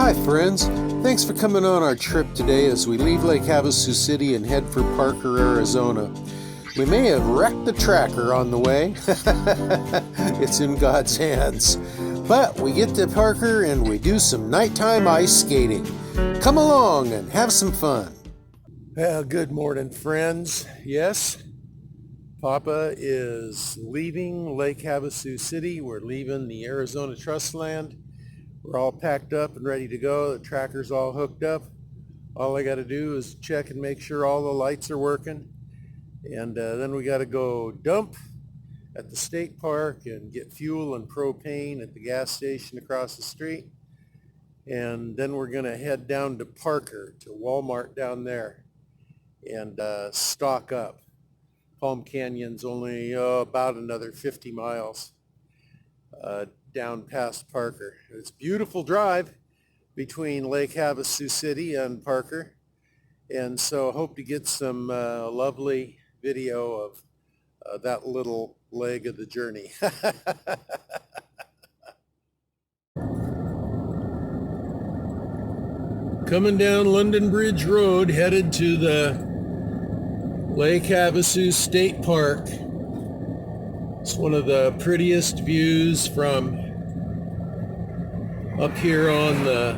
Hi friends, thanks for coming on our trip today as we leave Lake Havasu City and head for Parker, Arizona. We may have wrecked the tracker on the way. It's in God's hands. But we get to Parker and we do some nighttime ice skating. Come along and have some fun. Well, good morning friends. Yes, Papa is leaving Lake Havasu City. We're leaving the Arizona Trust Land. We're all packed up and ready to go. The tracker's all hooked up. All I got to do is check and make sure all the lights are working. And then we got to go dump at the state park and get fuel and propane at the gas station across the street. And then we're going to head down to Parker, to Walmart down there, and stock up. Palm Canyon's only about another 50 miles down past Parker. It's a beautiful drive between Lake Havasu City and Parker, and so I hope to get some lovely video of that little leg of the journey. Coming down London Bridge Road, headed to the Lake Havasu State Park. It's one of the prettiest views from up here on the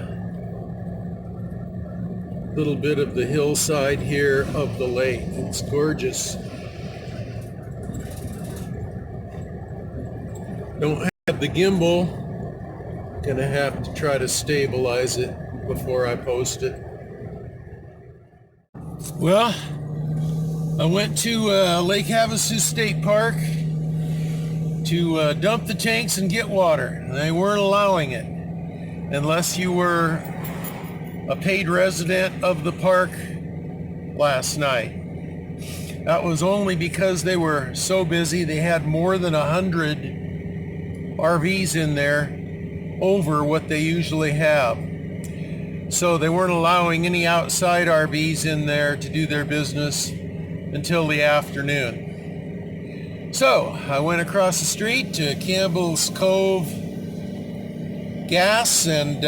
little bit of the hillside here of the lake. It's gorgeous. Don't have the gimbal. Gonna have to try to stabilize it before I post it. Well, I went to Lake Havasu State Park to dump the tanks and get water. They weren't allowing it unless you were a paid resident of the park last night. That was only because they were so busy. They had more than 100 RVs in there over what they usually have. So they weren't allowing any outside RVs in there to do their business until the afternoon. So I went across the street to Campbell's Cove gas and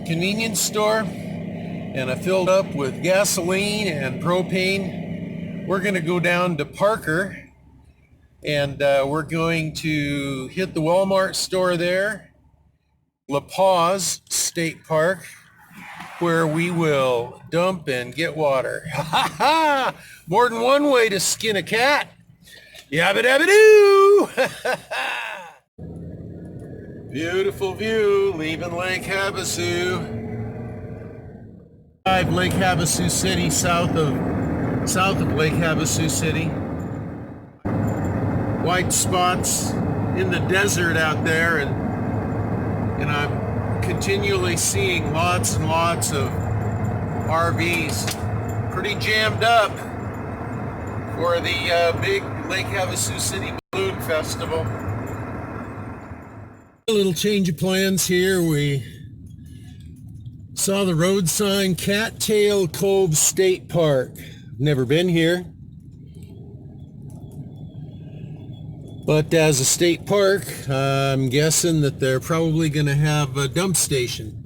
convenience store, and I filled up with gasoline and propane. We're going to go down to Parker, and we're going to hit the Walmart store there, La Paz State Park, where we will dump and get water. Ha ha! More than one way to skin a cat. Yabba dabba doo! Beautiful view leaving Lake Havasu. Lake Havasu City, south of Lake Havasu City. White spots in the desert out there, and I'm continually seeing lots and lots of RVs. Pretty jammed up for the big Lake Havasu City Balloon Festival. A little change of plans here. We saw the road sign, Cattail Cove State Park. Never been here. But as a state park, I'm guessing that they're probably going to have a dump station.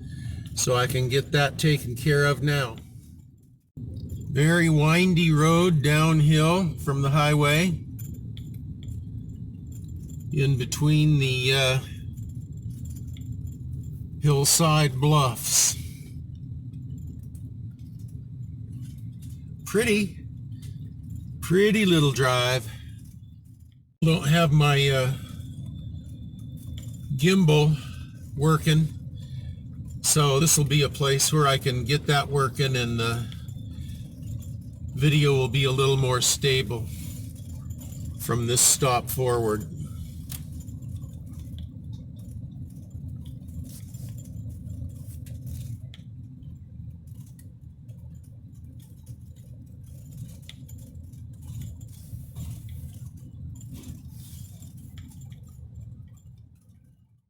So I can get that taken care of now. Very windy road downhill from the highway. In between the hillside bluffs. Pretty little drive. Don't have my gimbal working, so this will be a place where I can get that working and the video will be a little more stable from this stop forward.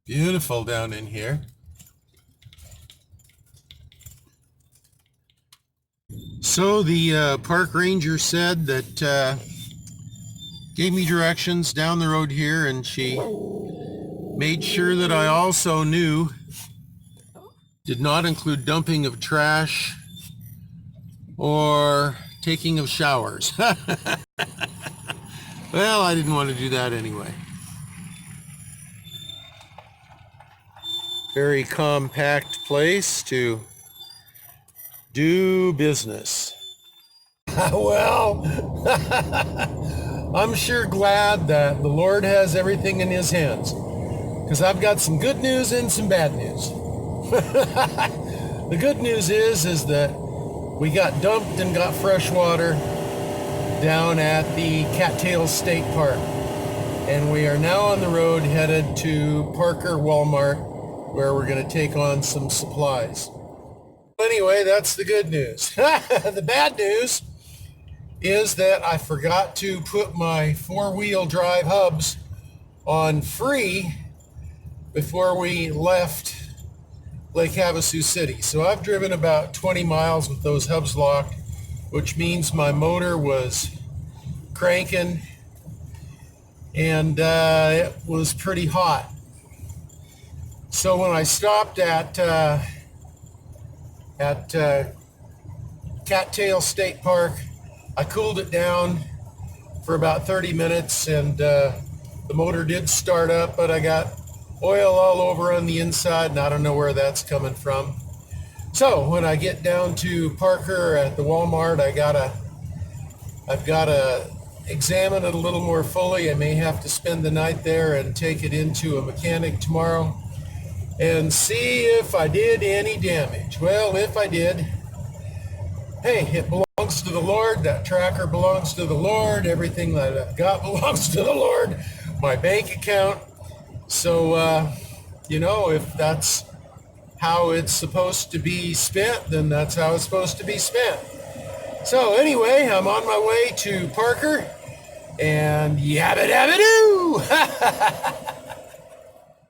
Beautiful down in here. So the park ranger said that gave me directions down the road here, and she made sure that I also knew Did not include dumping of trash or taking of showers. Well, I didn't want to do that anyway. Very compact place to do business. Well, I'm sure glad that the Lord has everything in his hands, because I've got some good news and some bad news. The good news is that we got dumped and got fresh water down at the Cattail State Park, and we are now on the road headed to Parker Walmart, where we're going to take on some supplies. Anyway, that's the good news. The bad news is that I forgot to put my four-wheel drive hubs on free before we left Lake Havasu City. So I've driven about 20 miles with those hubs locked, which means my motor was cranking, and it was pretty hot. So when I stopped at Cattail State Park, I cooled it down for about 30 minutes, and the motor did start up, but I got oil all over on the inside, and I don't know where that's coming from. So when I get down to Parker at the Walmart, I've gotta examine it a little more fully. I may have to spend the night there and take it into a mechanic tomorrow and see if I did any damage. Well, if I did, hey, it belongs to the Lord. That tracker belongs to the Lord. Everything that I've got belongs to the Lord. My bank account. So, if that's how it's supposed to be spent, then that's how it's supposed to be spent. So anyway, I'm on my way to Parker, and yabba dabba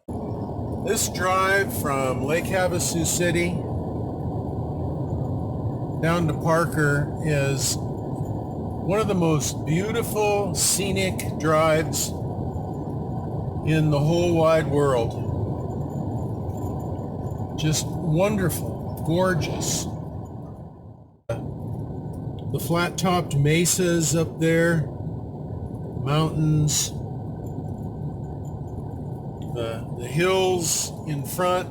doo! This drive from Lake Havasu City down to Parker is one of the most beautiful scenic drives in the whole wide world. Just wonderful, gorgeous. The flat-topped mesas up there, mountains, the hills in front,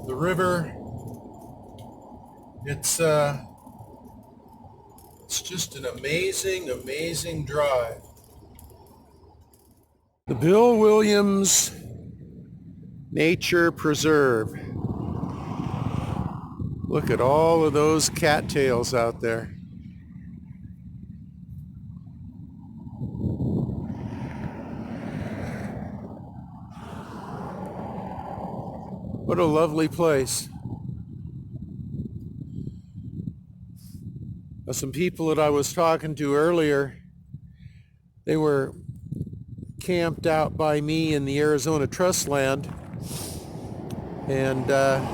the river. It's just an amazing, amazing drive. The Bill Williams Nature Preserve. Look at all of those cattails out there. What a lovely place. Now, some people that I was talking to earlier, they were camped out by me in the Arizona Trust Land, and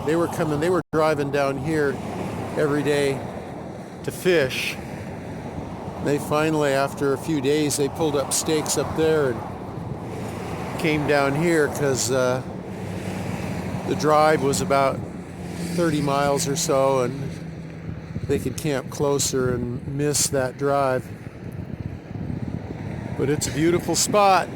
they were driving down here every day to fish. They finally, after a few days, they pulled up stakes up there and came down here because the drive was about 30 miles or so, and they could camp closer and miss that drive. But it's a beautiful spot.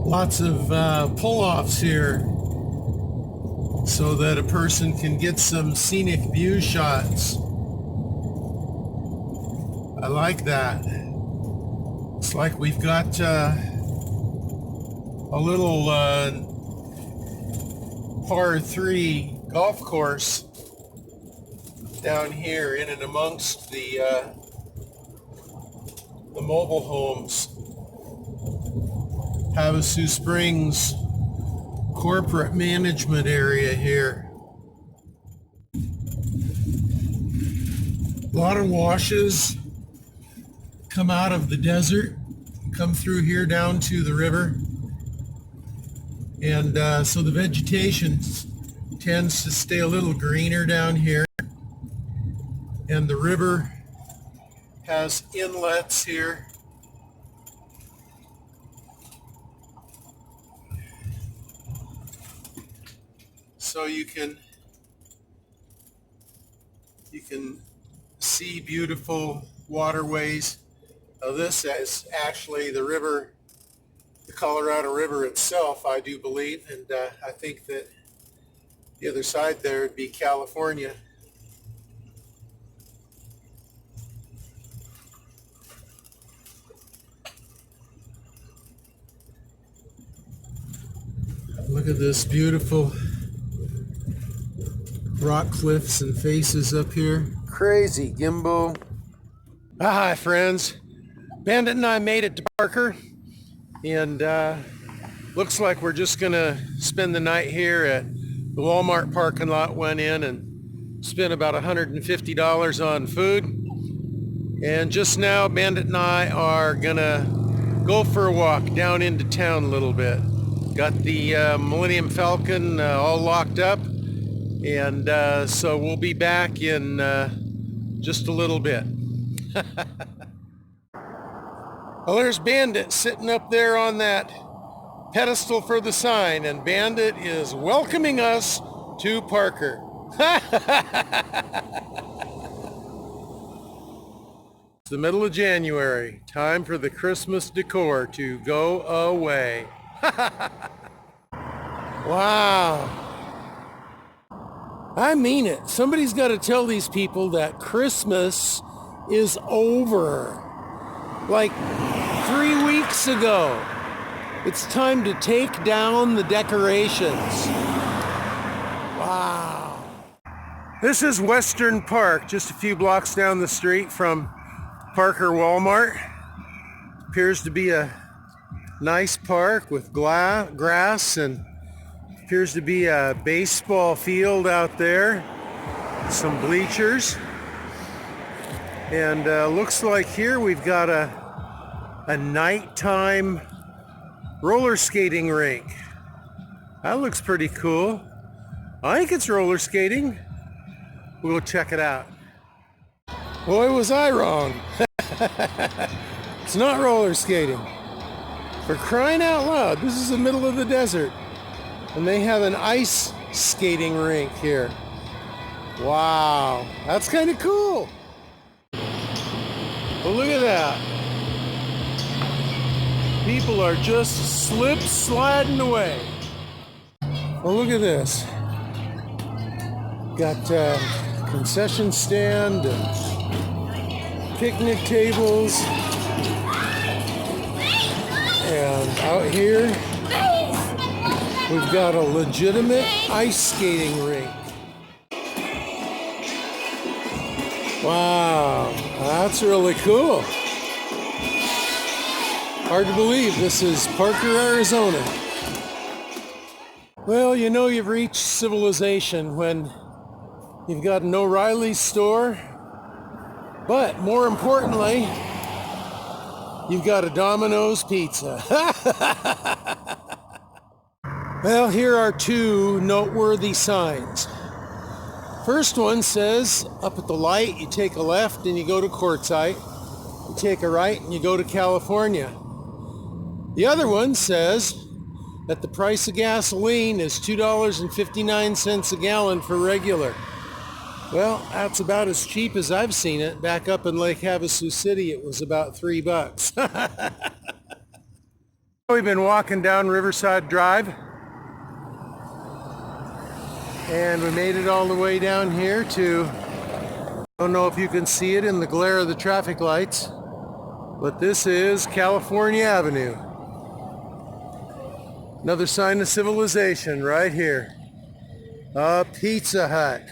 Lots of pull-offs here so that a person can get some scenic view shots. I like that. It's like we've got a little par 3 golf course down here in and amongst the mobile homes. Havasu Springs corporate management area here. A lot of washes come out of the desert, come through here down to the river. And so the vegetation tends to stay a little greener down here. And the river has inlets here. So you can see beautiful waterways. Now this is actually the river, the Colorado River itself, I do believe, and I think that the other side there would be California. Look at this beautiful rock cliffs and faces up here. Crazy Gimbo. Hi friends. Bandit and I made it to Parker, and looks like we're just gonna spend the night here at the Walmart parking lot. Went in and spent about $150 on food, and just now Bandit and I are gonna go for a walk down into town a little bit. Got the Millennium Falcon all locked up, and so we'll be back in just a little bit. Well, there's Bandit sitting up there on that pedestal for the sign, and Bandit is welcoming us to Parker. It's the middle of January, time for the Christmas decor to go away. Wow. I mean it. Somebody's got to tell these people that Christmas is over. Like 3 weeks ago. It's time to take down the decorations. Wow. This is Western Park, just a few blocks down the street from Parker Walmart. Appears to be a nice park with grass, and appears to be a baseball field out there. Some bleachers. And looks like here we've got a nighttime roller skating rink. That looks pretty cool. I think it's roller skating. We'll check it out. Boy, was I wrong. It's not roller skating. For crying out loud, this is the middle of the desert, and they have an ice skating rink here. Wow, that's kind of cool. Well, look at that. People are just sliding away. Well, look at this. Got concession stand and picnic tables. And out here, we've got a legitimate ice skating rink. Wow, that's really cool. Hard to believe this is Parker, Arizona. Well, you know you've reached civilization when you've got an O'Reilly's store, but more importantly, you've got a Domino's pizza. Well, here are two noteworthy signs. First one says, up at the light, you take a left and you go to Quartzsite. You take a right and you go to California. The other one says that the price of gasoline is $2.59 a gallon for regular. Well, that's about as cheap as I've seen it. Back up in Lake Havasu City, it was about $3. We've been walking down Riverside Drive, and we made it all the way down here to, I don't know if you can see it in the glare of the traffic lights, but this is California Avenue. Another sign of civilization right here. A Pizza Hut.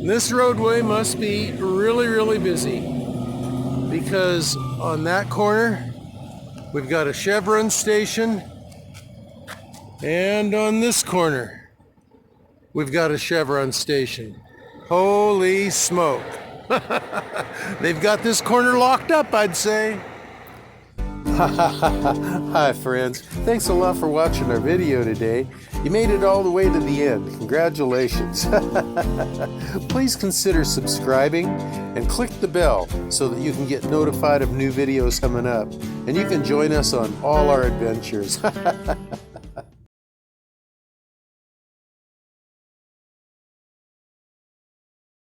This roadway must be really, really busy, because on that corner we've got a Chevron station, and on this corner we've got a Chevron station. Holy smoke. They've got this corner locked up, I'd say. Hi friends, thanks a lot for watching our video today. You made it all the way to the end. Congratulations. Please consider subscribing and click the bell so that you can get notified of new videos coming up. And you can join us on all our adventures.